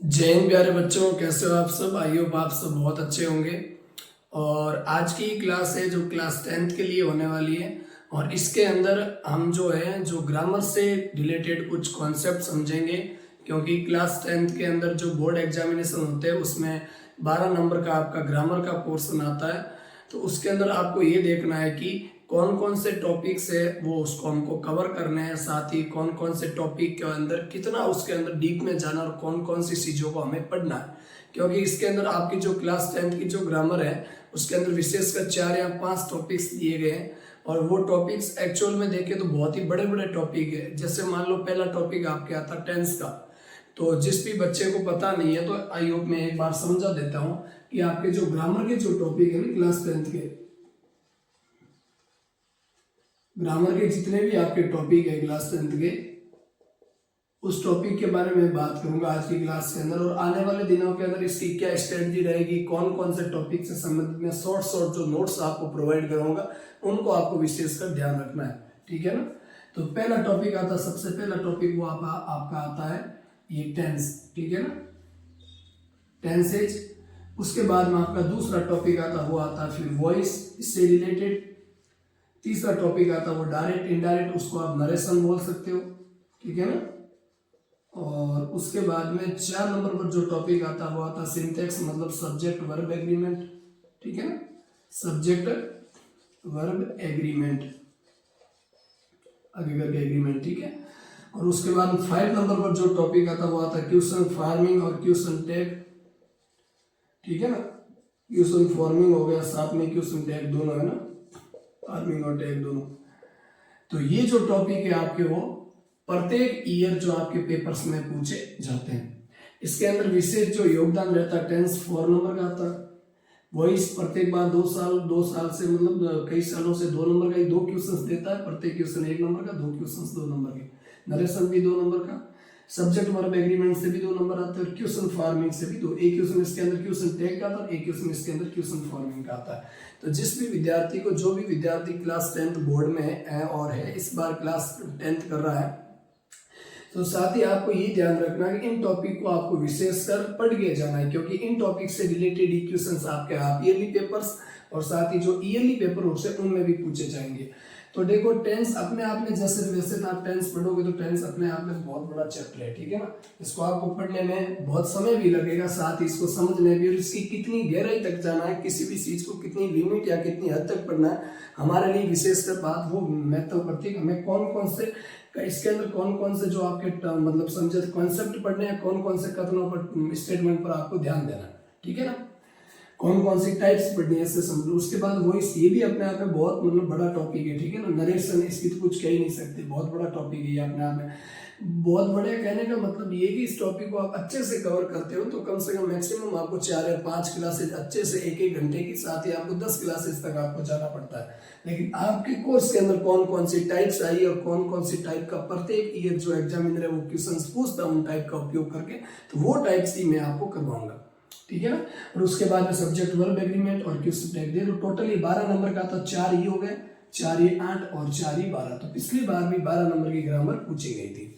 जय हिंद प्यारे बच्चों, कैसे हो आप सब। आई होप आप सब बहुत अच्छे होंगे। और आज की क्लास है जो क्लास 10th के लिए होने वाली है। और इसके अंदर हम जो है जो ग्रामर से रिलेटेड कुछ कॉन्सेप्ट समझेंगे, क्योंकि क्लास 10th के अंदर जो बोर्ड एग्जामिनेशन होते हैं उसमें 12 नंबर का आपका ग्रामर का पोर्शन आता है। तो उसके अंदर आपको ये देखना है कि कौन कौन से टॉपिक्स है वो उसको हमको कवर करने हैं, साथ ही कौन कौन से टॉपिक के अंदर कितना उसके अंदर डीप में जाना और कौन कौन सी चीज़ों को हमें पढ़ना है। क्योंकि इसके अंदर आपकी जो क्लास 10th की जो ग्रामर है उसके अंदर विशेषकर 4 या 5 टॉपिक्स दिए गए हैं। और वो टॉपिक्स एक्चुअल में देखें तो बहुत ही बड़े बड़े टॉपिक है। जैसे मान लो पहला टॉपिक आपके आता टेंस का। तो जिस भी बच्चे को पता नहीं है तो आई होप मैं एक बार समझा देता हूँ कि आपके जो ग्रामर के जो टॉपिक है ना क्लास 10th के, ग्रामर के जितने भी आपके टॉपिक है क्लास 10th के, उस टॉपिक के बारे में बात करूंगा आज की क्लास के अंदर। और आने वाले दिनों के अंदर इसकी क्या स्ट्रेटजी रहेगी, कौन कौन से टॉपिक से संबंधित में शॉर्ट शॉर्ट जो नोट्स आपको प्रोवाइड करूंगा उनको आपको विशेषकर ध्यान रखना है। ठीक है ना। तो पहला टॉपिक आता, सबसे पहला टॉपिक वो आपका आता है ये टेंस। ठीक है ना, टेंसेज। उसके बाद में आपका दूसरा टॉपिक आता वो आता है फिर वॉइस, इससे रिलेटेड। तीसरा टॉपिक आता वो डायरेक्ट इनडायरेक्ट, उसको आप नरेशन बोल सकते हो। ठीक है ना। और उसके बाद में 4 नंबर पर जो टॉपिक आता वो आता सिंटेक्स, मतलब सब्जेक्ट वर्ब एग्रीमेंट। ठीक है ना, सब्जेक्ट वर्ब एग्रीमेंट, आगे करके एग्रीमेंट। ठीक है। और उसके बाद 5 नंबर पर जो टॉपिक आता वो आता क्वेश्चन फार्मिंग और क्वेश्चन टैग। ठीक है ना, क्वेश्चन फार्मिंग हो गया, साथ में क्वेश्चन टैग दोनों है ना, फार्मिंग और टैग दोनों। तो ये जो टॉपिक है आपके वो प्रत्येक ईयर जो आपके पेपर्स में पूछे जाते हैं। इसके अंदर विशेष जो योगदान रहता है टेंस 4 नंबर का आता है। वॉइस प्रत्येक बार 2 साल से मतलब कई सालों से 2 नंबर का ही 2 क्वेश्चंस देता है। प्रत्येक क्वेश्चन 1 नंबर का, 2 क्वेश्चंस 2 नंबर के। नरेशन भी 2 नंबर का, सब्जेक्ट वर्ब एग्रीमेंट से भी 2 नंबर आते हैं, और क्वेश्चन फार्मिंग से भी 2। एक क्वेश्चन इसके अंदर क्वेश्चन टैग का आता है, एक क्वेश्चन इसके अंदर क्वेश्चन फार्मिंग का आता है। तो जिस भी विद्यार्थी को, जो भी विद्यार्थी क्लास 10th बोर्ड में है और है इस बार क्लास 10th कर रहा है, तो साथ ही आपको ये ध्यान रखना है कि इन टॉपिक को आपको विशेषकर पढ़ के जाना है, क्योंकि इन टॉपिक से रिलेटेड ही क्वेश्चंस आपके हाफ ईयरली पेपर्स और साथ ही जो ईयरली पेपर होते हैं उनमें भी पूछे जाएंगे। तो देखो टेंस अपने आप में जैसे वैसे आप टेंस पढ़ोगे तो टेंस अपने आप में बहुत बड़ा चैप्टर है। ठीक है ना, इसको आपको पढ़ने में बहुत समय भी लगेगा, साथ ही इसको समझने भी, और इसकी कितनी गहराई तक जाना है, किसी भी चीज को कितनी लिमिट या कितनी हद तक पढ़ना है, हमारे लिए विशेषकर बात वो महत्व करती है। हमें कौन कौन से इसके अंदर कौन कौन से जो आपके मतलब समझे कॉन्सेप्ट पढ़ने हैं, कौन कौन से कथनों पर स्टेटमेंट पर आपको ध्यान देना है। ठीक है ना, कौन कौन सी टाइप्स पढ़नी है इससे समझ लो। उसके बाद वॉइस, ये भी अपने आप में बहुत मतलब बड़ा टॉपिक है। ठीक है ना, नरेशन इसकी तो कुछ कह ही नहीं सकते, बहुत बड़ा टॉपिक है ये अपने आप में। बहुत बड़े कहने का मतलब ये कि इस टॉपिक को आप अच्छे से कवर करते हो तो कम से कम मैक्सिमम आपको 4 या 5 क्लासेज अच्छे से 1-1 घंटे की, साथ ही आपको 10 क्लासेज तक आपको जाना पड़ता है। लेकिन आपके कोर्स के अंदर कौन कौन सी टाइप्स आई और कौन कौन सी टाइप का प्रत्येक ईयर जो एग्जामिनर है वो क्वेश्चन पूछता है उन टाइप का उपयोग करके, तो वो टाइप्स ही मैं आपको करवाऊंगा। ठीक है ना। और उसके बाद में सब्जेक्ट वर्ब एग्रीमेंट और क्वेश्चन टैग दे, तो टोटली 12 नंबर का था। 4 ये हो गए, 4 ये 8 और 4 ये 12। तो पिछली बार भी 12 नंबर की ग्रामर पूछी गई थी।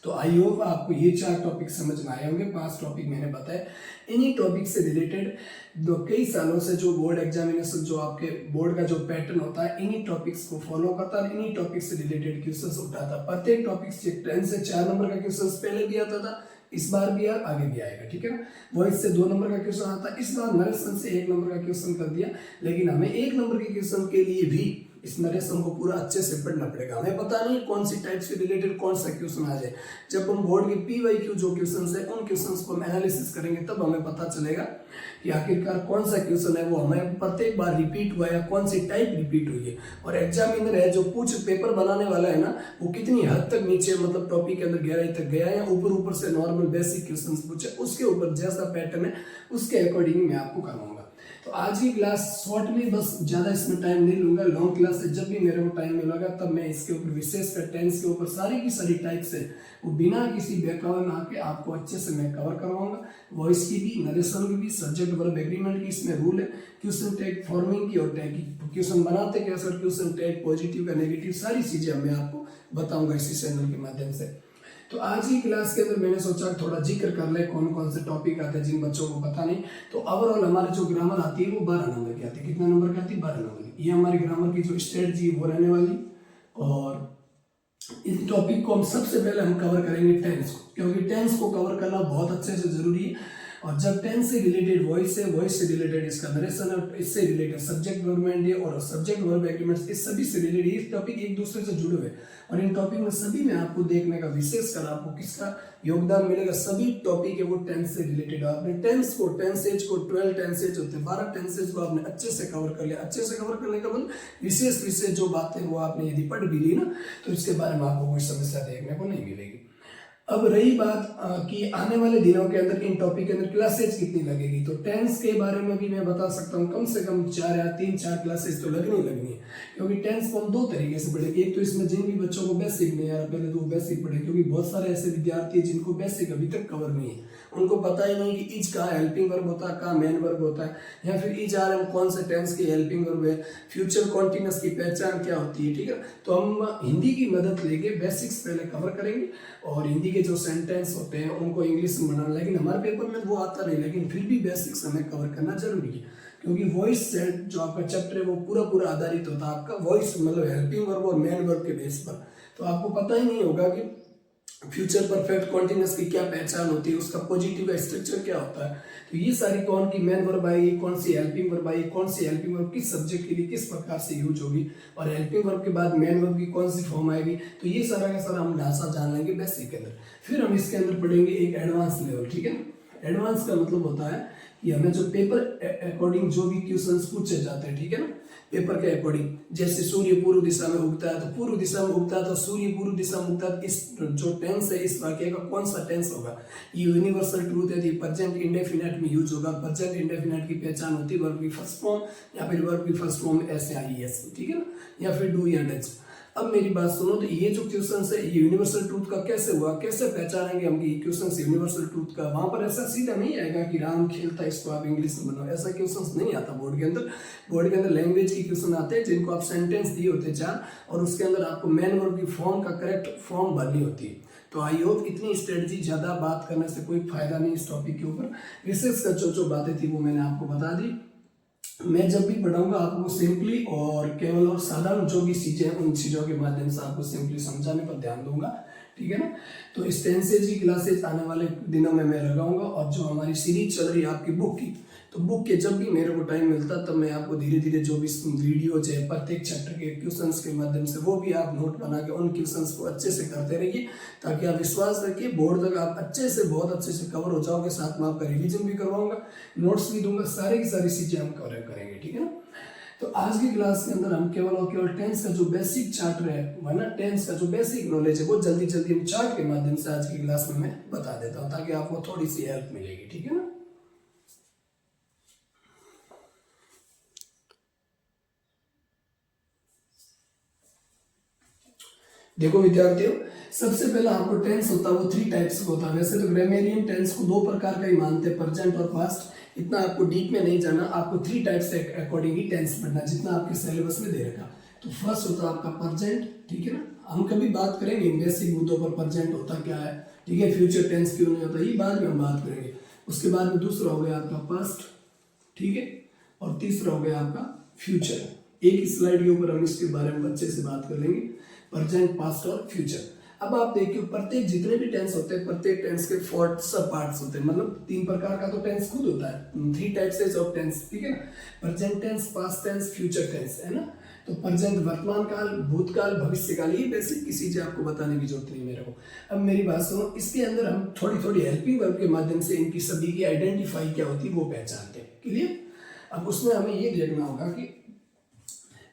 तो आई होप आपको ये 4 टॉपिक समझ में आए होंगे। 5 टॉपिक मैंने बताए। इन्हीं टॉपिक से रिलेटेड दो कई सालों से जो बोर्ड एग्जामिनेशन जो आपके बोर्ड का जो पैटर्न होता है इन्हीं टॉपिक्स को फॉलो करता है, इन्हीं टॉपिक से रिलेटेड क्वेश्चंस उठाता। प्रत्येक टॉपिक से 10 से 4 नंबर का क्वेश्चंस पहले भी आता था, इस बार भी आगे भी आएगा। ठीक है ना। वॉइस से 2 नंबर का क्वेश्चन आता है, इस बार नरेशन से 1 नंबर का क्वेश्चन कर दिया। लेकिन हमें 1 नंबर के क्वेश्चन के लिए भी इस नरेशन को पूरा अच्छे से पढ़ना पड़ेगा। हमें पता नहीं कौन सी टाइप से रिलेटेड कौन सा क्वेश्चन आ जाए। जब हम बोर्ड के PYQ जो क्वेश्चन है उन क्वेश्चन को हम एनालिसिस करेंगे तब हमें पता चलेगा कि आखिरकार कौन सा क्वेश्चन है वो हमें प्रत्येक बार रिपीट हुआ या कौन सी टाइप रिपीट हुई है। और एग्जामिनर है जो पूछ पेपर बनाने वाला है ना, वो कितनी हद तक नीचे मतलब टॉपिक के अंदर गहराई तक गया है, ऊपर ऊपर से नॉर्मल बेसिक क्वेश्चन पूछे, उसके ऊपर जैसा पैटर्न है उसके अकॉर्डिंग मैं आपको करवाऊंगा। तो आज की क्लास शॉर्ट में, बस ज्यादा इसमें टाइम नहीं लूंगा। लॉन्ग क्लास से जब भी मेरे को टाइम मिलेगा तब मैं इसके ऊपर विशेष कर टेंस के ऊपर सारी की सारी टाइप से वो बिना किसी बैकग्राउंड में आके आपको अच्छे से मैं कवर करवाऊंगा। वॉइस की भी, नरेशन की भी, सब्जेक्ट वर्ब एग्रीमेंट की इसमें रूल है, क्वेश्चन टैग फॉर्मिंग की और टैग की, क्वेश्चन बनाते कैसे और क्वेश्चन टैग पॉजिटिव का नेगेटिव सारी चीजें मैं आपको बताऊंगा इसी चैनल के माध्यम से। तो आज की क्लास के अंदर मैंने सोचा थोड़ा जिक्र कर ले कौन कौन से टॉपिक आते हैं जिन बच्चों को पता नहीं। तो ओवरऑल हमारे जो ग्रामर आती है वो 12 नंबर की आती है। कितने नंबर की आती है? 12 नंबर की। ये हमारी ग्रामर की जो स्ट्रेटजी है वो रहने वाली। और इस टॉपिक को हम सबसे पहले हम कवर करेंगे टेंस को, क्योंकि टेंस को कवर करना बहुत अच्छे से जरूरी है। और जब टेंस से रिलेटेड वॉइस है, वॉइस से रिलेटेड इसका नरेशन है, इससे रिलेटेड सब्जेक्ट वर्ब एंड और सब्जेक्ट वर्ब एग्रीमेंट्स, इस सभी से रिलेटेड ये टॉपिक एक दूसरे से जुड़े हुए हैं। और इन टॉपिक में सभी में आपको देखने का विशेष कर आपको किसका योगदान मिलेगा, सभी टॉपिक है वो टेंस से रिलेटेड। आपने टेंस को 12 टेंसेज होते हैं, 12 टेंसेज को आपने अच्छे से कवर कर लिया। अच्छे से कवर करने का मतलब विशेष विशेष जो बातें वो आपने यदि पढ़ भी ली ना, तो इसके बारे में आपको कोई समस्या देखने को नहीं मिलेगी। अब रही बात कि आने वाले दिनों के अंदर इन टॉपिक के अंदर क्लासेज कितनी लगेगी, तो टेंस के बारे में भी मैं बता सकता हूँ कम से कम 4 या 3-4 क्लासेज तो लगनी है। क्योंकि टेंस को हम 2 तरीके से पढ़ेंगे। एक तो इसमें जिन भी बच्चों को बेसिक नहीं है पहले तो वो बेसिक पढ़े, क्योंकि बहुत सारे ऐसे विद्यार्थी हैं जिनको बेसिक अभी तक कवर नहीं है। उनको पता ही नहीं कि इज का हेल्पिंग वर्ब होता है, का मेन वर्ब होता है, या फिर इज आर एम कौन से टेंस की हेल्पिंग वर्ब है, फ्यूचर कॉन्टिन्यूअस की पहचान क्या होती है। ठीक है, तो हम हिंदी की मदद लेके बेसिक्स पहले कवर करेंगे और हिंदी के जो सेंटेंस होते हैं उनको इंग्लिश में बनाना। लेकिन हमारे पेपर में वो आता नहीं, लेकिन फिर भी बेसिक्स हमें कवर करना जरूरी है। क्योंकि वॉइस से जो आपका चैप्टर है वो पूरा आधारित होता है आपका वॉइस मतलब हेल्पिंग वर्ब और मेन वर्ब के बेस पर। तो आपको पता ही नहीं होगा कि फ्यूचर परफेक्ट कॉन्टिन्यूअस की क्या पहचान होती है, उसका पॉजिटिव स्ट्रक्चर क्या होता है। तो ये सारी कौन की मेन वर्ब आएगी, कौन सी हेल्पिंग वर्ब आएगी, कौन सी हेल्पिंग वर्ब किस सब्जेक्ट के लिए किस प्रकार से यूज होगी, और हेल्पिंग वर्ब के बाद मेन वर्ब की कौन सी फॉर्म आएगी। तो ये सारा का सारा हम ढांचा जान लेंगे बेसिक के अंदर। फिर हम इसके अंदर पढ़ेंगे एक एडवांस लेवल। ठीक है ना, एडवांस का मतलब होता है कि हमें जो पेपर अकॉर्डिंग जो भी क्वेश्चंस पूछे जाते हैं, ठीक है ना, पेपर के अकॉर्डिंग, जैसे सूर्य पूर्व दिशा में उगता है तो पूर्व दिशा में उगता है, तो सूर्य पूर्व दिशा में उगता है, इस जो टेंस है इस वाक्य का कौन सा टेंस होगा। ये यूनिवर्सल ट्रूथ है, प्रेजेंट इंडेफिनिट में यूज होगा। प्रेजेंट इंडेफिनिट की पहचान होती है वर्ब की फर्स्ट फॉर्म या फिर वर्ब की फर्स्ट फॉर्म एस या ई एस, ठीक है ना, या फिर डू या डज। अब मेरी बात सुनो, तो ये जो क्वेश्चन है ये यूनिवर्सल ट्रूथ का कैसे हुआ, कैसे पहचानेंगे हम कि क्वेश्चन यूनिवर्सल ट्रूथ का। वहां पर ऐसा सीधा नहीं आएगा कि राम खेलता इसको आप इंग्लिश में बनाओ, ऐसा क्वेश्चन नहीं आता बोर्ड के अंदर। बोर्ड के अंदर लैंग्वेज की क्वेश्चन आते हैं जिनको आप सेंटेंस दिए होते हैं 4, और उसके अंदर आपको मेन वर्ब की फॉर्म का करेक्ट फॉर्म भरनी होती है। तो आई होप इतनी स्ट्रेटजी ज्यादा बात करने से कोई फायदा नहीं इस टॉपिक के ऊपर। विशेष कर जो बातें थी वो मैंने आपको बता दी। मैं जब भी पढ़ाऊंगा आपको सिंपली और केवल और साधारण जो भी चीजें हैं उन चीजों के माध्यम से आपको सिंपली समझाने पर ध्यान दूंगा, ठीक है ना। तो इस टेंसेज की क्लासेज आने वाले दिनों में मैं लगाऊंगा। और जो हमारी सीरीज चल रही है आपकी बुक की, तो बुक के जब भी मेरे को टाइम मिलता तब मैं आपको धीरे धीरे जो भी वीडियो है प्रत्येक चैप्टर के क्वेश्चंस के माध्यम से वो भी आप नोट बना के उन क्वेश्चंस को अच्छे से करते रहिए, ताकि आप विश्वास रखिए बोर्ड तक आप अच्छे से बहुत अच्छे से कवर हो जाओगे। साथ में आपका रिविजन भी करवाऊंगा, नोट्स भी दूंगा, सारी की सारी चीजें हम कवर करेंगे, ठीक है ना। तो आज की क्लास के अंदर हम केवल और केवल टेंस का जो बेसिक चार्ट है वरना टेंस का जो बेसिक नॉलेज है वो जल्दी जल्दी हम चार्ट के माध्यम से आज की क्लास में मैं बता देता हूँ, ताकि आपको थोड़ी सी हेल्प मिलेगी, ठीक है ना। देखो विद्यार्थियों, सबसे पहला आपको टेंस होता है वो 3 टाइप्स का होता है। वैसे तो ग्रामेरियन टेंस को 2 प्रकार का ही मानते हैं, प्रेजेंट और पास्ट। इतना आपको डीप में नहीं जाना, आपको 3 टाइप से अकॉर्डिंग ही टेंस पढ़ना जितना आपके सिलेबस में दे रखा। तो फर्स्ट होता है आपका प्रेजेंट, ठीक है ना, हम कभी बात करेंगे बेसिक मुद्दों पर प्रेजेंट होता क्या है, ठीक है, फ्यूचर टेंस क्यों नहीं होता, ये बाद में हम बात करेंगे। उसके बाद में दूसरा हो गया आपका पास्ट, ठीक है, और तीसरा हो गया आपका फ्यूचर। एक ही स्लाइड के ऊपर हम इसके बारे में अच्छे से बात कर लेंगे, प्रेजेंट, पास्ट और फ्यूचर। अब आप देखिए प्रत्येक जितने भी टेंस होते हैं प्रत्येक टेंस के 4 सब पार्ट्स होते हैं, मतलब 3 प्रकार का तो टेंस खुद होता है, 3 टाइप्स ऑफ टेंस, ठीक है ना, present tense, past tense, future tense, है ना। तो प्रेजेंट वर्तमान काल, भूतकाल, भविष्य काल, ये बेसिक की चीजें आपको बताने की जरूरत नहीं मेरे को। अब मेरी बात सुनो, इसके अंदर हम थोड़ी थोड़ी हेल्पिंग वर्ब के माध्यम से इनकी सभी की आइडेंटिफाई क्या होती है वो पहचानते हैं, क्लियर। अब उसमें हमें ये देखना होगा कि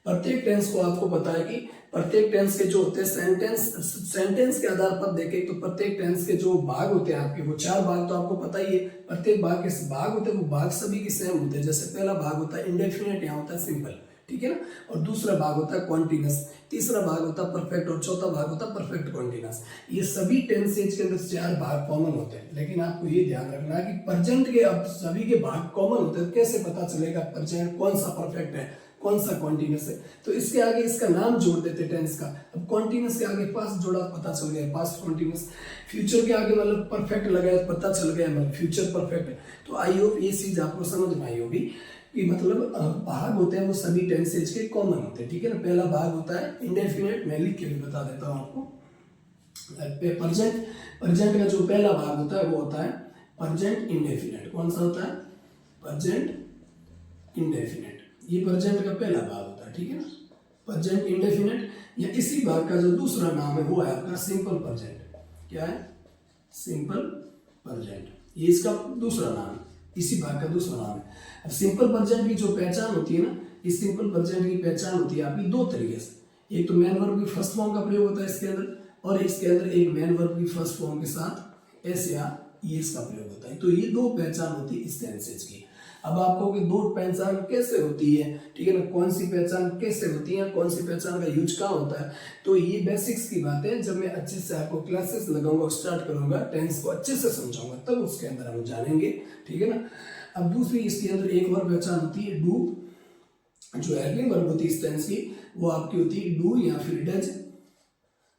प्रत्येक टेंस को आपको पता है कि प्रत्येक टेंस के जो होते हैं सेंटेंस के आधार पर देखें तो प्रत्येक टेंस के जो भाग होते हैं आपके वो 4 भाग तो आपको पता ही है। प्रत्येक भाग के भाग होते हैं वो भाग सभी के सेम होते हैं। जैसे पहला भाग होता है इंडेफिनिट, यहाँ होता है सिंपल, ठीक है ना, और दूसरा भाग होता है कॉन्टिन्यूअस, तीसरा भाग होता है परफेक्ट और चौथा भाग होता है परफेक्ट कॉन्टिन्यूअस। ये सभी टेंसेज के अंदर 4 भाग कॉमन होते हैं, लेकिन आपको ये ध्यान रखना है कि प्रेजेंट के अब सभी के भाग कॉमन होते हैं। कैसे पता चलेगा प्रेजेंट कौन सा परफेक्ट है, कौन सा कॉन्टिन्यूस है, तो इसके आगे इसका नाम जोड़ देते टेंस का। अब कॉन्टिन्यूस के आगे पास्ट जोड़ा, पता चल गया पास्ट कॉन्टिन्यूस। फ्यूचर के आगे मतलब परफेक्ट लगाया, पता चल गया मतलब फ्यूचर परफेक्ट है। तो आई होप ये चीज आपको समझ में आई होगी कि मतलब भाग होते हैं वो सभी टेंसेज के कॉमन होते हैं, ठीक है ना। पहला भाग होता है इंडेफिनिट, मैं लिख के भी बता देता हूँ आपको। प्रेजेंट का जो पहला भाग होता है वो होता है प्रेजेंट इंडेफिनिट। कौन सा होता है? Present indefinite. ये प्रेजेंट का पहला भाग होता है, ठीक है ना। प्रेजेंट इंडेफिनिट या इसी भाग का जो दूसरा नाम है वो है आपका सिंपल प्रेजेंट। क्या है? Simple present. ये इसका दूसरा नाम है, इसी भाग का दूसरा नाम है। अब सिंपल प्रेजेंट की जो पहचान होती है ना, इस सिंपल प्रेजेंट की पहचान होती है आपकी दो तरीके से। एक तो मैन वर्ब की फर्स्ट फॉर्म का प्रयोग होता है इसके अंदर, और इसके अंदर एक मैन वर्ब की फर्स्ट फॉर्म के साथ एस या ईएस का प्रयोग होता है। तो ये दो पहचान होती है इस टेंसेज की। अब आप कहोगे दो पहचान कैसे होती है, ठीक है ना, कौन सी पहचान कैसे होती है, कौन सी पहचान का यूज कहाँ होता है, तो ये बेसिक्स की बात है। जब मैं अच्छे से आपको क्लासेस लगाऊंगा, स्टार्ट करूंगा, टेंस को अच्छे से समझाऊंगा, तब उसके अंदर हम जानेंगे, ठीक है ना। अब दूसरी इसके अंदर एक और पहचान होती है डू, जो हेल्पिंग वर्ब होती है इस टेंस की, वो आपकी होती है डू या फिर डज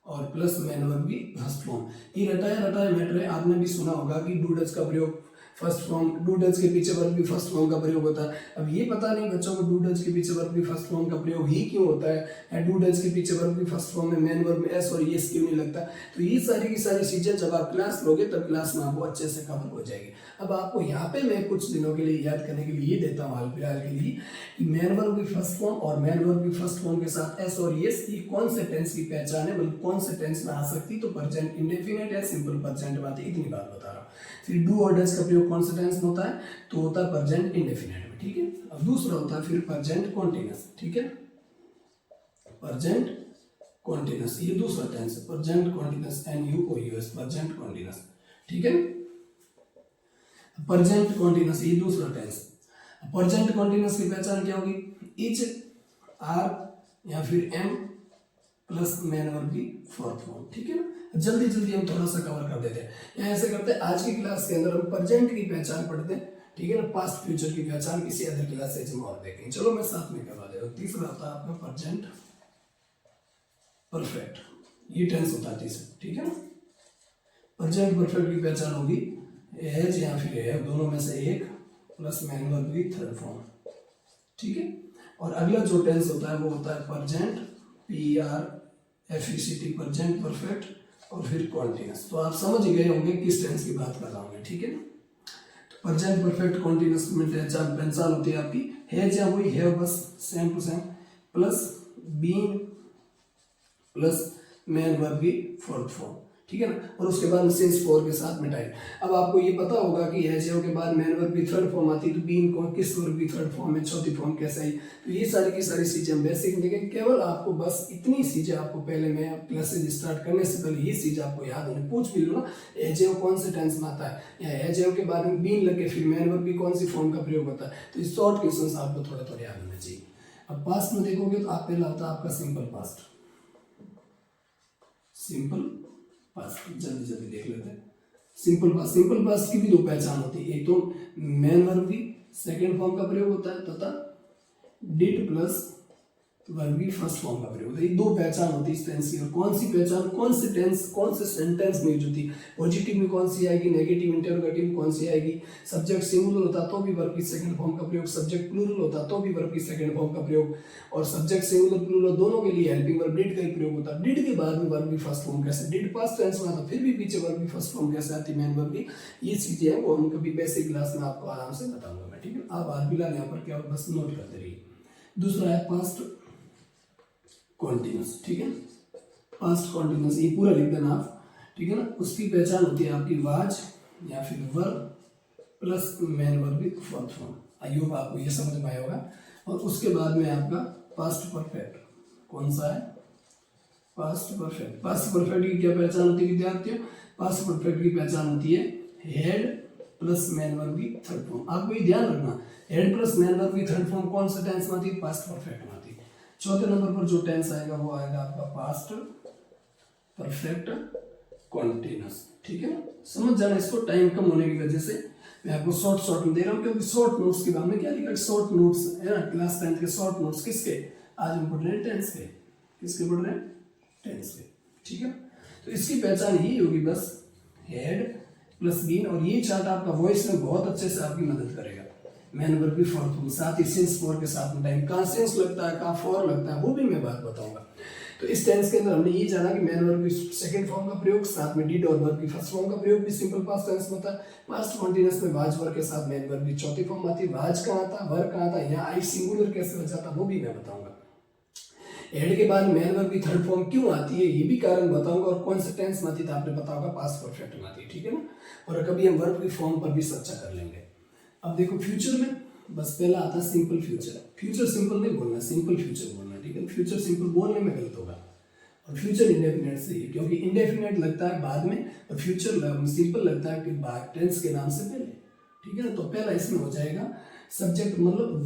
और प्लस मैन वर्ब की फर्स्ट फॉर्म। ये रटाया रटाया मैटर है, आपने भी सुना होगा कि डू डज का प्रयोग फर्स्ट फॉर्म, डू डज के पीछे वर्ब की फर्स्ट फॉर्म का प्रयोग होता है। अब ये पता नहीं बच्चों को डू डज के पीछे वर्ब की फर्स्ट फॉर्म का प्रयोग ही क्यों होता है, डू डज के पीछे वर्ब की फर्स्ट फॉर्म में मैन वर्ब में एस और यस क्यों नहीं लगता। तो ये सारी की सारी चीजें जब आप क्लास लोगे तब क्लास में आपको अच्छे से कवर हो जाएगी। अब आपको यहाँ पे मैं कुछ दिनों के लिए याद करने के लिए ये देता हूँ हाल फिलहाल के लिए कि मैन वर्ब की फर्स्ट फॉर्म और मैन वर्ब की फर्स्ट फॉर्म के साथ एस और यस ये कौन से टेंस की पहचान है, मतलब कौन से टेंस में आ सकती। तो प्रेजेंट इंडेफिनिट है, सिंपल प्रेजेंट बात है, इतनी बात बता रहा हूँ। फिर डू और डज का प्रयोग कौन से टेंस में होता है, तो होता है प्रेजेंट इंडेफिनिट में, ठीक है। अब दूसरा होता है फिर प्रेजेंट कॉन्टिन्यूअस, ठीक है, प्रेजेंट कॉन्टिन्यूअस, ये दूसरा टेंस है present continuous, NUOUS present continuous, ठीक है। प्रेजेंट कॉन्टिन्यूअस ये दूसरा टेंस। प्रेजेंट कॉन्टिन्यूअस की पहचान क्या होगी, इच आर या फिर एम प्लस मैन वर्ब की फोर्थ फॉर्म, ठीक है ना। जल्दी जल्दी हम थोड़ा सा कवर कर देते हैं, या ऐसे करते हैं आज की क्लास के अंदर हम प्रेजेंट की पहचान पढ़ते हैं, ठीक है ना। पास्ट फ्यूचर की पहचान किसी अदर क्लास से हम और देखेंगे। चलो मैं साथ में करवा दे रहा हूँ। तीसरा होता है आपका प्रेजेंट परफेक्ट, ये टेंस होता है तीसरा, ठीक है ना। प्रेजेंट परफेक्ट की पहचान होगी एज या फिर है, दोनों में से एक प्लस मैन वर्ब की थर्ड फॉर्म, ठीक है। और अगला जो टेंस होता है वो होता है प्रेजेंट PRFECT प्रेजेंट परफेक्ट और फिर कॉन्टिन्यूअस। तो आप समझ गए होंगे किस टेंस की बात कर रहा हूँ मैं, ठीक है ना। तो प्रेजेंट परफेक्ट कॉन्टिन्यूअस में पहचान होती है आपकी है या वही है, बस same to same, plus being plus main verb की फोर्थ फॉर्म, ठीक है ना। और उसके बाद सिंस फॉर के साथ मिटाई। अब आपको ये पता होगा कि एचओ के बाद मैन वर्ब की थर्ड फॉर्म आती है, तो बीइंग को किस वर्ब की थर्ड फॉर्म है, चौथी फॉर्म कैसे आई। तो ये सारी की सारी चीजें हम बेसिक देखेंगे। केवल आपको बस इतनी चीजें आपको पहले मैं क्लासेज स्टार्ट करने से पहले ये चीज आपको याद होनी, पूछ भी लो ना एचओ कौन से टेंस में आता है, या एचओ के बाद में बीइंग लगे फिर मैन वर्ब की कौन सी फॉर्म का प्रयोग होता है। तो इस शॉर्ट क्वेश्चन आपको थोड़ा थोड़ा याद होना चाहिए। अब पास्ट में देखोगे तो आप पहला होता है आपका सिंपल पास्ट, सिंपल पास्ट जल्दी जल्दी देख लेते हैं। सिंपल पास्ट की भी दो पहचान होती है, एक तो मैन वर्ब की सेकंड फॉर्म का प्रयोग होता है तथा डिड प्लस वर्ब की फर्स्ट फॉर्म का प्रयोग होता है। ये दो पहचान होती है इस टेंस की। और कौन सी पहचान कौन से टेंस कौन से सेंटेंस में यूज होती है, पॉजिटिव में कौन सी आएगी, नेगेटिव इंटरोगेटिव कौन सी आएगी, सब्जेक्ट सिंगुलर होता तो भी वर्ब की सेकंड फॉर्म का प्रयोग, सब्जेक्ट प्लूरल होता तो भी वर्ब की सेकंड फॉर्म का प्रयोग, और सब्जेक्ट सिंगुलर प्लूरल दोनों के लिए हेल्पिंग वर्ब डिड का ही प्रयोग होता है। डिड के बाद में वर्ब की फर्स्ट फॉर्म कैसे, डिड पास्ट टेंस में आता फिर भी पीछे वर्ब की फर्स्ट फॉर्म कैसे आती मैन वर्ब की, ये चीजें हैं वो हम कभी बेसिक क्लास में आपको आराम से बताऊंगा मैं, ठीक है। आप आज फिलहाल यहाँ पर क्या बस नोट करते रहिए। दूसरा है पास्ट कॉन्टिन्यूअस, ठीक है, पास्ट कॉन्टिन्यूअस ये पूरा लिख देना आप, ठीक है ना। उसकी पहचान होती है आपकी वाज या फिर वर्ब प्लस मैन वर्ब की फोर्थ फॉर्म। आई होप आपको ये समझ में आया होगा। और उसके बाद में आपका पास्ट परफेक्ट, कौन सा है, पास्ट परफेक्ट। पास्ट परफेक्ट की क्या पहचान होती है विद्यार्थियों, पास्ट परफेक्ट की पहचान होती है हेड प्लस मैन वर्ब की थर्ड फॉर्म। आपको ये ध्यान रखना, हेड प्लस मैन वर्ब की थर्ड फॉर्म कौन सा टेंस में आती है, पास्ट परफेक्ट में आती है। चौथे नंबर पर जो टेंस आएगा वो आएगा आपका पास्ट परफेक्ट कॉन्टिन्यूअस, ठीक है ना। समझ जाना इसको, टाइम कम होने की वजह से मैं आपको शॉर्ट में दे रहा हूँ, क्योंकि शॉर्ट नोट्स के बारे में क्या लिखा है, शॉर्ट नोट्स है ना, क्लास 10 के शॉर्ट नोट्स किसके, आज हम पढ़ रहे हैं टेंस के, किसके पढ़ रहे हैं, टेंस के, ठीक है। तो इसकी पहचान यही होगी बस, हेड प्लस बीन, और ये चार्ट आपका वॉइस में बहुत अच्छे से आपकी मदद करेगा। मैन वर्ब की फोर्थ फॉर्म, साथ ही सिंस फॉर के साथ में टाइम, कहाँ सिंस लगता है, कहाँ फॉर लगता है, वो भी मैं बात बताऊंगा। तो इस टेंस के अंदर हमने ये जाना कि मैन वर्ब की सेकंड फॉर्म का प्रयोग, साथ में डिड और वर्ब की फर्स्ट फॉर्म का प्रयोग भी सिंपल पास्ट टेंस में था। पास्ट कॉन्टिन्यूअस में वाज वर्ब के साथ मैन वर्ब की चौथी फॉर्म आती है। वाज कहाँ था, वर्ब कहाँ था, यहाँ आई सिंगुलर कैसे हो जाता, वो भी मैं बताऊंगा। हेड के बाद मैन वर्ब की थर्ड फॉर्म क्यों आती है, ये भी कारण बताऊंगा, और कौन से टेंस में आती है आपने पता होगा, पास्ट परफेक्ट में आती है, ठीक है ना। और कभी हम वर्ब की फॉर्म पर भी चर्चा कर लेंगे। अब देखो फ्यूचर में बस पहला आता है सिंपल फ्यूचर। फ्यूचर सिंपल नहीं बोलना, सिंपल फ्यूचर बोलना, ठीक है। फ्यूचर सिंपल बोलने में गलत होगा, और फ्यूचर इंडेफिनेट से ही, क्योंकि इंडेफिनेट लगता है बाद में और फ्यूचर सिंपल लगता है कि बाद टेंस के नाम से पहले, ठीक है ना। तो पहला इसमें हो जाएगा सब्जेक्ट, मतलब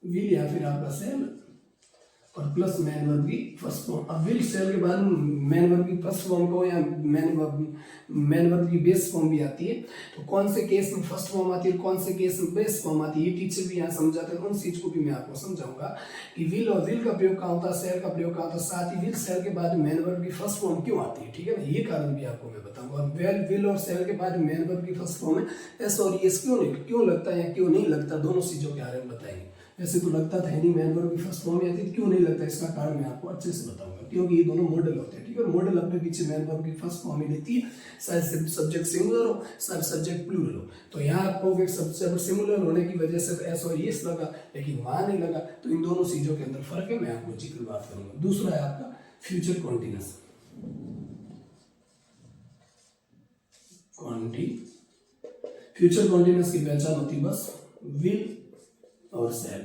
विल या फिर आपका सेल, और प्लस मैन वर्ब की फर्स्ट फॉर्म। अब विल सेल के बाद मैन वर्ब की फर्स्ट फॉर्म को या मैन वर्ब की बेस फॉर्म भी आती है। तो कौन से केस में फर्स्ट फॉर्म आती है, कौन से केस में बेस फॉर्म आती है, ये टीचर भी यहाँ समझाते हैं, उन चीज को भी मैं आपको समझाऊंगा कि विल और विल का प्रयोग कहाँ होता है, सेल का प्रयोग कहाँ होता है, साथ ही विल सेल के बाद मैन वर्ब की फर्स्ट फॉर्म क्यों आती है, ठीक है ना, ये कारण भी आपको मैं बताऊंगा। और विल और सेल के बाद मैन वर्ब की फर्स्ट फॉर्म है एस और एस क्यों लगता है या क्यों नहीं लगता, दोनों चीजों के बारे में बताएंगे। वैसे तो लगता था नहीं, मैन वर्ब की फर्स्ट फॉर्म में आती है, क्यों नहीं लगता, इसका कारण मैं आपको अच्छे से बताऊंगा, क्योंकि ये दोनों मॉडल होते हैं, ठीक है। मॉडल अपने पीछे मैन वर्ब की फर्स्ट फॉर्म ही लेती है, शायद सब्जेक्ट सिंगुलर हो, शायद सब्जेक्ट प्लूरल हो। तो यहाँ आपको सब्जेक्ट सिंगुलर होने की वजह से एस और एस लगा, लेकिन वहां नहीं लगा, तो इन दोनों चीजों के अंदर फर्क है, मैं आपको जिक्र बात करूंगा। दूसरा है आपका फ्यूचर कॉन्टिन्यूस। फ्यूचर कॉन्टिन्यूस की पहचान होती बस विल और सेल।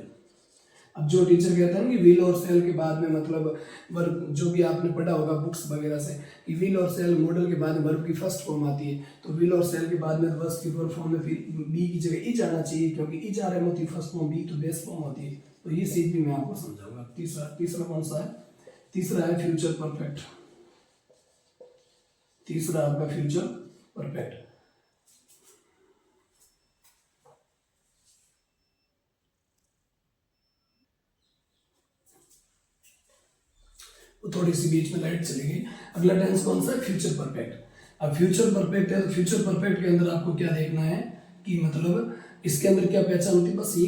अब जो टीचर कहते हैं कि विल और सेल के बाद में मतलब वर्ब, जो भी आपने पढ़ा होगा बुक्स वगैरह से कि विल और सेल मॉडल के बाद में वर्ब की फर्स्ट फॉर्म आती है, तो विल और सेल के बाद में वर्ब की वर्ब फॉर्म में फिर बी की जगह इज आना चाहिए, क्योंकि इज आ रहा है होती फर्स्ट फॉर्म, बी तो बेस फॉर्म होती है। तो ये चीज भी मैं आपको समझाऊंगा। तीसरा कौन सा है, तीसरा है फ्यूचर परफेक्ट। तीसरा आपका फ्यूचर परफेक्ट। थोड़ी सी बीच में लाइट चली गई। अगला टेंस कौन सा है, फ्यूचर परफेक्ट। अब फ्यूचर परफेक्ट है, तो फ्यूचर परफेक्ट के अंदर आपको क्या देखना है कि मतलब इसके अंदर क्या पहचान होती है, बस ये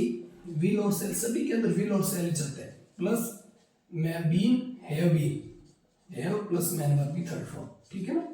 विल और सेल, सभी के अंदर विल और सेल चलते हैं, प्लस मैं been have plus main verb की थर्ड फॉर्म, ठीक है ना।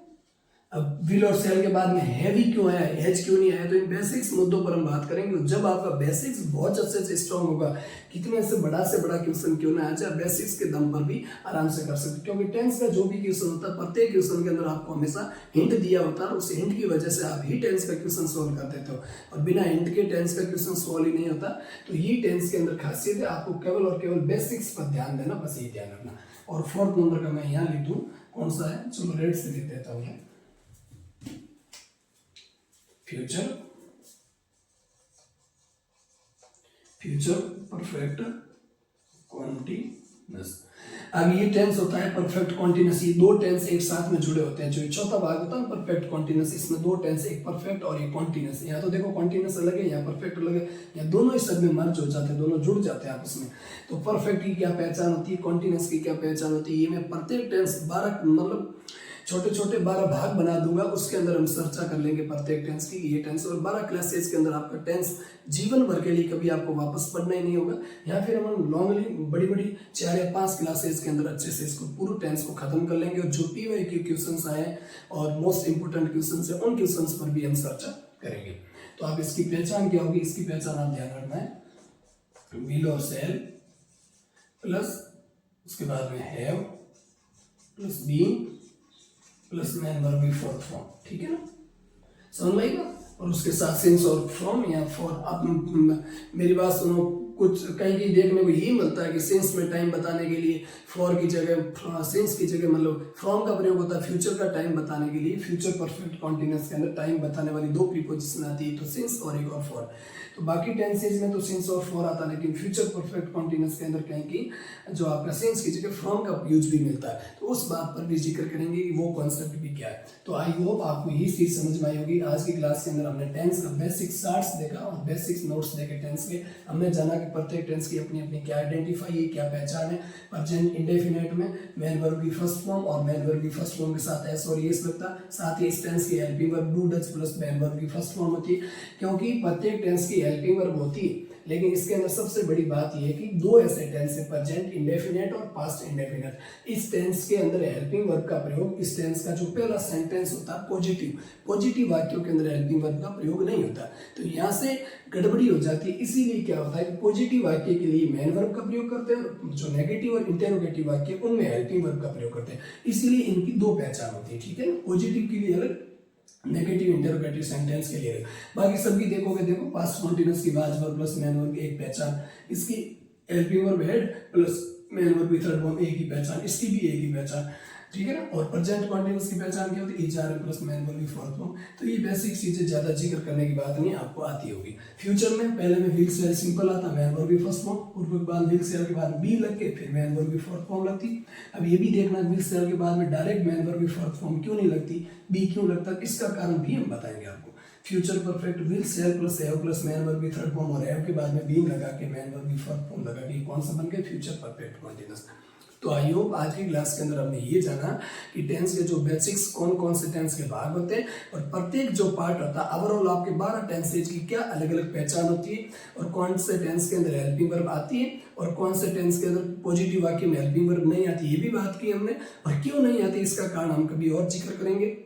अब विल और सेल के बाद में हैवी क्यों आया, हैज क्यों नहीं आया, तो इन बेसिक्स मुद्दों पर हम बात करेंगे। जब आपका बेसिक्स बहुत अच्छे से स्ट्रांग होगा, कितने से बड़ा क्वेश्चन क्यों ना आ जाए, बेसिक्स के दम पर भी आराम से कर सकते, क्योंकि टेंस का जो भी क्वेश्चन होता है प्रत्येक क्वेश्चन के अंदर आपको हमेशा हिंट दिया होता है, उस हिंट की वजह से आप ही टेंस का क्वेश्चन सोल्व कर देते हो, और बिना हिंट के टेंस का क्वेश्चन सोल्व ही नहीं होता। तो ये टेंस के अंदर खासियत है, आपको केवल और केवल बेसिक्स पर ध्यान देना, बस ये ध्यान रखना। और फोर्थ नंबर का मैं यहाँ लिख दूँ, कौन सा है, चलो रेड से लिख देता हूँ, फ्यूचर परफेक्ट कॉन्टिन्यूस। अब ये टेंस होता है परफेक्ट कॉन्टिन्यूस, ये दो टेंस एक साथ में जुड़े होते हैं। जो चौथा भाग होता है परफेक्ट कॉन्टिन्यूस, इसमें दो टेंस, एक परफेक्ट और एक कॉन्टिन्यूस। यहाँ तो देखो कॉन्टिन्यूस अलग है, यहाँ परफेक्ट अलग है, या दोनों इस सब में मर्ज हो जाते हैं, दोनों जुड़ जाते हैं आपस में। तो परफेक्ट की क्या पहचान होती है, कॉन्टिन्यूस की क्या पहचान होती है, ये मैं प्रत्येक टेंस 12 मतलब छोटे 12 भाग बना दूंगा, उसके अंदर हम चर्चा कर लेंगे प्रत्येक टेंस की, ये टेंस। और 12 क्लासेस के अंदर आपका टेंस जीवन भर के लिए कभी आपको वापस पढ़ना ही नहीं होगा, या फिर हम लॉन्गली बड़ी 4 या 5 क्लासेस के अंदर अच्छे से इसको पूरे टेंस को खत्म कर लेंगे। और जो पीवाई के क्वेश्चंस आए और मोस्ट इंपोर्टेंट क्वेश्चंस है, उन क्वेश्चंस पर भी हम चर्चा करेंगे। तो आप इसकी पहचान क्या होगी, इसकी पहचान आप ध्यान रखना है, विल और सेल प्लस उसके बाद में have plus being plus main verb की फोर्थ फॉर्म, ठीक है ना, समझ में आएगा। और उसके साथ सिंस और फ्रॉम या फॉर। आप मेरी बात सुनो, कुछ कहीं कहीं देखने को यही मिलता है कि सिंस में टाइम बताने के लिए फॉर की जगह सिंस की जगह मतलब फ्रॉम का प्रयोग होता है फ्यूचर का टाइम बताने के लिए। फ्यूचर परफेक्ट कॉन्टिन्यूअस के अंदर टाइम बताने वाली दो प्रीपोजिशन आती है, तो सिंस और एक और फॉर। तो बाकी टेंसेज में तो सिंस और फॉर आता है, लेकिन फ्यूचर परफेक्ट कॉन्टिन्यूअस के अंदर कहीं की जो आपका सिंस की जगह फ्रॉम का यूज भी मिलता है। तो उस बात पर भी जिक्र करेंगे कि वो कॉन्सेप्ट भी क्या है। तो आई होप आपको यही चीज समझ में आई होगी। आज की क्लास के अंदर हमने टेंस का बेसिक शार्ट्स देखा और बेसिक नोट्स देखे टेंस के। हमने जाना कि प्रत्येक टेंस की अपनी अपनी क्या आइडेंटिफाई है, क्या पहचान है। प्रेजेंट इंडेफिनिट में मेन वर्ब की फर्स्ट फॉर्म और मेन वर्ब की फर्स्ट फॉर्म के साथ एस और एस लगता। साथ ही इस टेंस की helping verb do does plus main verb की फर्स्ट फॉर्म होती है, क्योंकि प्रत्येक टेंस की हेल्पिंग वर्ब होती है। लेकिन इसके अंदर सबसे बड़ी बात यह है कि दो ऐसे टेंस है, प्रेजेंट इंडेफिनिट और पास्ट इंडेफिनिट। इस टेंस के अंदर हेल्पिंग वर्ब का प्रयोग, इस टेंस का जो पहला सेंटेंस होता है पॉजिटिव वाक्यों के अंदर हेल्पिंग वर्ब का प्रयोग नहीं होता। तो यहाँ से गड़बड़ी हो जाती है। इसीलिए क्या होता है कि पॉजिटिव वाक्य के लिए मेन वर्ब का प्रयोग करते हैं और जो नेगेटिव और इंटेरोगेटिव वाक्य उनमें हेल्पिंग वर्ब का प्रयोग करते हैं। इसीलिए इनकी दो पहचान होती है, ठीक है ना। पॉजिटिव के लिए अलग, नेगेटिव इंटरोगेटिव सेंटेंस के लिए। बाकी सबकी देखोगे, देखो पास्ट कॉन्टिन्यूअस की was verb plus main verb की एक पहचान, इसकी helping verb head plus main verb की थर्ड फॉर्म एक ही पहचान, इसकी भी एक ही पहचान, ठीक है ना। और प्रेजेंट कॉन्टिन्यूअस की पहचान क्या होती है, is are plus main verb की फोर्थ फॉर्म। तो ये बेसिक चीजें ज्यादा जिक्र करने की बात नहीं, आपको आती होगी। फ्यूचर में पहले में विल सेल सिंपल आता, मेन वर्ब की फर्स्ट फॉर्म, पूर्व के बाद विल सेल के बाद बी लग के फिर मेन वर्ब की फोर्थ फॉर्म लगती। अब ये भी देखना विल सेल के बाद में डायरेक्ट मेन वर्ब की फोर्थ फॉर्म क्यों नहीं लगती, बी क्यों लगता, इसका कारण भी हम बताएंगे आपको। Future perfect will shall plus have plus main verb की थर्ड फॉर्म और हैव के बाद में बीइंग लगा के मेन वर्ब की फोर्थ फॉर्म लगा के कौन सा बन गया, फ्यूचर परफेक्ट कॉन्टिन्यूअस। तो आई होप आज की क्लास के अंदर हमने ये जाना कि टेंस के जो बेसिक्स कौन कौन से टेंस के भाग होते हैं और प्रत्येक जो पार्ट होता है ओवरऑल आपके 12 टेंसेज की क्या अलग अलग पहचान होती है और कौन से टेंस के अंदर हेल्पिंग वर्ब आती है और कौन से टेंस के अंदर पॉजिटिव वाक्य में हेल्पिंग वर्ब नहीं आती, ये भी बात की हमने। और क्यों नहीं आती इसका कारण हम कभी और जिक्र करेंगे।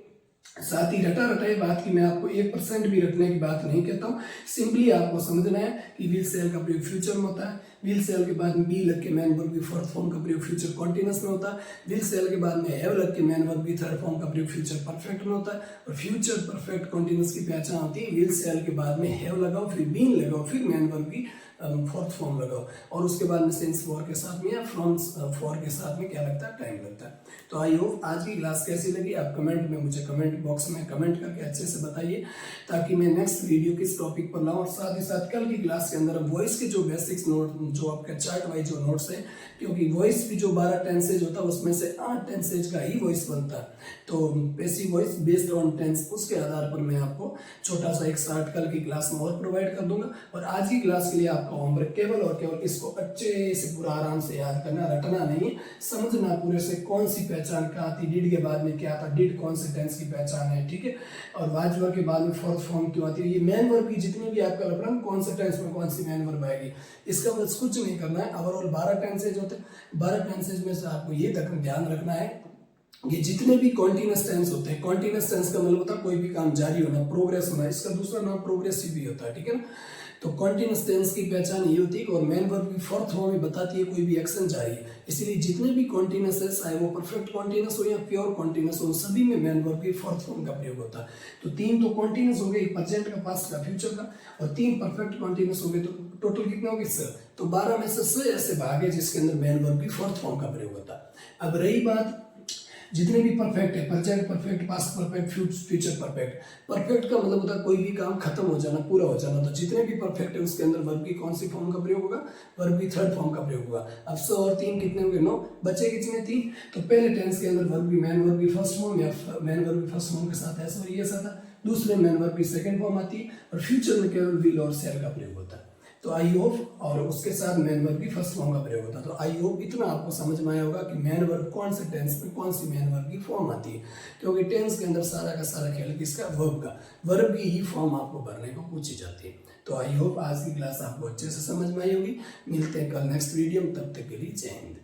साथ ही रटा रटाई बात की मैं आपको 1% भी रखने की बात नहीं कहता हूँ। सिंपली आपको समझना है कि विल सेल का प्रयोग फ्यूचर में होता है, विल सेल के बाद में बी लग के मेन वर्ब की फोर्थ फॉर्म का प्रयोग फ्यूचर कॉन्टिन्यूअस में होता है, विल सेल के बाद में हैव लग के मेन वर्ब की थर्ड फॉर्म का प्रयोग फ्यूचर परफेक्ट में होता है। और फ्यूचर परफेक्ट कॉन्टिन्यूअस की पहचान होती है विल सेल के बाद में हैव लगाओ, फिर बीन लगाओ, फिर मेन वर्ब की फोर्थ फॉर्म लगाओ और उसके बाद में सिंस फॉर के साथ में या फ्रॉम फॉर के साथ में क्या लगता है, टाइम लगता है। तो आई होप आज की क्लास कैसी लगी आप कमेंट में मुझे कमेंट बॉक्स में कमेंट करके अच्छे से बताइए, ताकि मैं नेक्स्ट वीडियो किस टॉपिक पर लाऊं। और साथ ही साथ कल की क्लास के अंदर वॉइस के जो बेसिक्स नोट जो आपका चार्ट वाइज जो नोट्स है, क्योंकि वॉइस भी जो 12 टेंसेज होता है उसमें से 8 टेंसेज का ही वॉइस बनता है। तो passive voice based on tense, उसके आधार पर मैं आपको छोटा सा एक चार्ट कल की क्लास में और प्रोवाइड कर दूंगा। और आज की क्लास के लिए आपका होमवर्क केवल और केवल इसको अच्छे से पूरा आराम से याद करना, रटना नहीं, समझना पूरे से कौन सी पहचान क्या आती, डिड के बाद में क्या आता, डिड कौन से टेंस की पहचान है, ठीक है। और वाज वर्ब के बाद में फोर्थ फॉर्म क्यों आती है, ये मेन वर्ब की जितनी भी आपका रटना कौन सा टेंस में कौन सी मेन वर्ब आएगी, इसका बस कुछ नहीं करना है। ओवरऑल 12 टेंसेज होते हैं, 12 टेंसेज में से आपको ये ध्यान रखना है कि जितने भी कॉन्टिन्यूअस टेंस होते हैं, कॉन्टिन्यूअस टेंस का मतलब होता है कोई भी काम जारी होना, प्रोग्रेस होना, इसका दूसरा नाम प्रोग्रेसिव भी होता है, ठीक है ना। तो कॉन्टिन्यूअस टेंस की पहचान ये होती है और मेन वर्ब की फोर्थ फॉर्म में बताती है कोई भी एक्शन जारी है। इसलिए जितने भी कॉन्टिन्यूअस है, चाहे वो परफेक्ट कॉन्टिन्यूअस हो या प्योर कॉन्टिन्यूअस हो, सभी में मेन वर्ब की फोर्थ फॉर्म का प्रयोग होता है। तो 3 तो कॉन्टिन्यूअस हो गए, प्रेजेंट का, पास्ट का, फ्यूचर का, और 3 परफेक्ट कॉन्टिन्यूअस हो गए। तो टोटल कितने हो गए, 6। तो 12 में से 6 ऐसे भाग है जिसके अंदर मेन वर्ब की फोर्थ फॉर्म का प्रयोग होता है। अब रही बात जितने भी परफेक्ट है, present perfect, past perfect, future perfect. Perfect का मतलब होता है कोई भी काम खत्म हो जाना, पूरा हो जाना। तो जितने भी परफेक्ट है उसके अंदर वर्ब की कौन सी फॉर्म का प्रयोग होगा, वर्ब की थर्ड फॉर्म का प्रयोग होगा। अब 100 और 3 कितने हो गए, 9, बचे कितने, 3। तो पहले टेंस के अंदर वर्ब की मेन वर्ब की फर्स्ट फॉर्म या मेन वर्ब की फर्स्ट फॉर्म के साथ ऐसा और ये आता, दूसरे मेन वर्ब की सेकंड फॉर्म आती है और फ्यूचर में केवल विल और शेल का प्रयोग होता है। तो आई होप, और उसके साथ मेन वर्ब की फर्स्ट फॉर्म का प्रयोग होता है। तो आई होप इतना आपको समझ में आया होगा कि मेन वर्ब कौन से टेंस में कौन सी मेन वर्ब की फॉर्म आती है, क्योंकि टेंस के अंदर सारा का सारा खेल किसका, वर्ब का, वर्ब की ही फॉर्म आपको भरने को पूछी जाती है। तो आई होप आज की क्लास आपको अच्छे से समझ में आई होगी। मिलते हैं कल नेक्स्ट वीडियो में, तब तक के लिए जय हिंद।